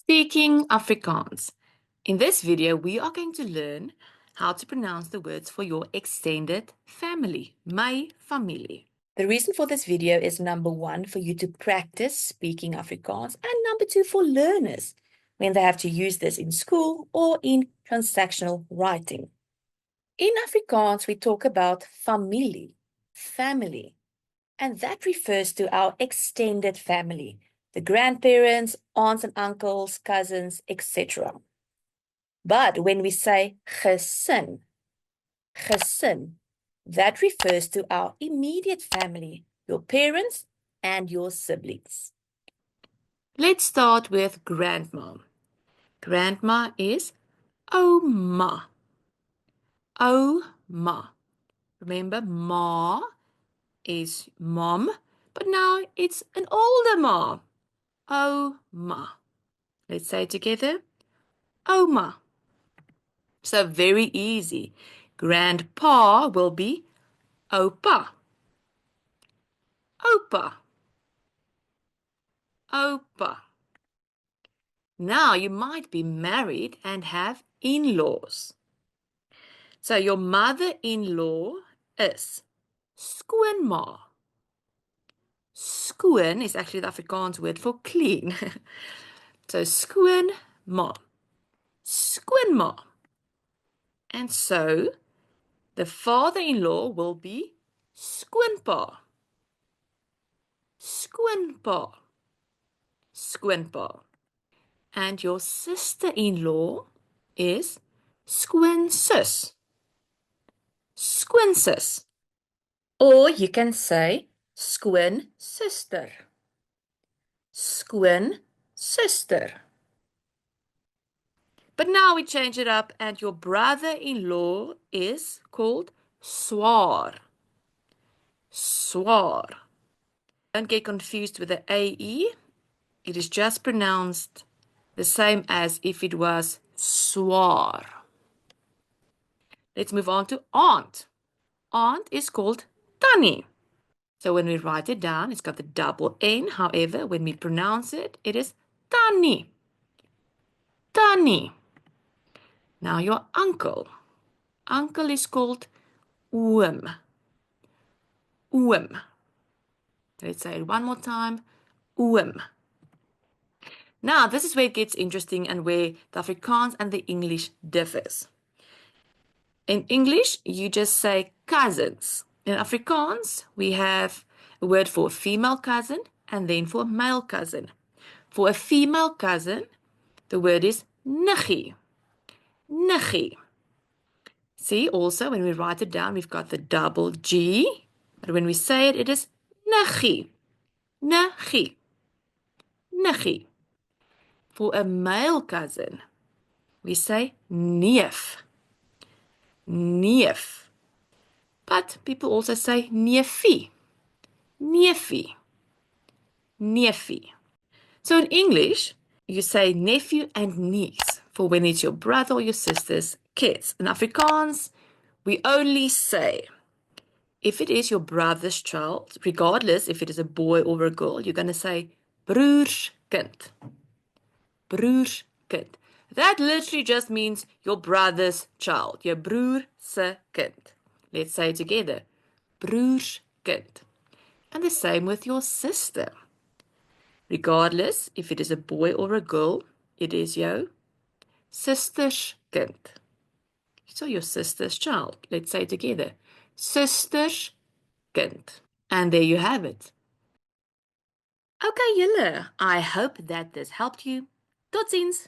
Speaking Afrikaans. In this video, we are going to learn how to pronounce the words for your extended family, my familie. The reason for this video is number one, for you to practice speaking Afrikaans, and number two, for learners when they have to use this in school or in transactional writing. In Afrikaans, we talk about familie, family, and that refers to our extended family, the grandparents, aunts and uncles, cousins, etc. But when we say gesin, that refers to our immediate family, your parents and your siblings. Let's start with grandma. Grandma is Oma. Oma. Remember, ma is mom, but now it's an older ma. Oma. Let's say it together. Oma. So very easy. Grandpa will be Opa. Opa. Opa. Now you might be married and have in-laws. So your mother-in-law is skoonma. Skoon is actually the Afrikaans word for clean. So skoonma. Skoonma. And so the father-in-law will be skoonpa. Skoonpa. Skoonpa. And your sister-in-law is skoonsus. Skoonsus. Or you can say skoonsister. Skoonsister. But now we change it up and your brother-in-law is called swaar. Swaar. Don't get confused with the AE. It is just pronounced the same as if it was swaar. Let's move on to aunt. Aunt is called tannie. So when we write it down, it's got the double N. However, when we pronounce it, it is tannie. Tannie. Now your uncle. Uncle is called oom. Oom. Let's say it one more time. Oom. Now, this is where it gets interesting and where the Afrikaans and the English differs. In English, you just say cousins. In Afrikaans, we have a word for a female cousin and then for a male cousin. For a female cousin, the word is niggie. Niggie. See, also, when we write it down, we've got the double G. But when we say it, it is niggie. Niggie. Niggie. For a male cousin, we say neef. Neef. But people also say neefie. Neefie. Neefie. So in English, you say nephew and niece for when it's your brother or your sister's kids. In Afrikaans, we only say if it is your brother's child, regardless if it is a boy or a girl, you're going to say broerskind. Broerskind. That literally just means your brother's child, your broer se kind. Let's say it together. Broerskind. And the same with your sister. Regardless if it is a boy or a girl, it is your sister's kind. So your sister's child. Let's say it together. Sister's kind. And there you have it. Okay, julle. I hope that this helped you. Tot ziens.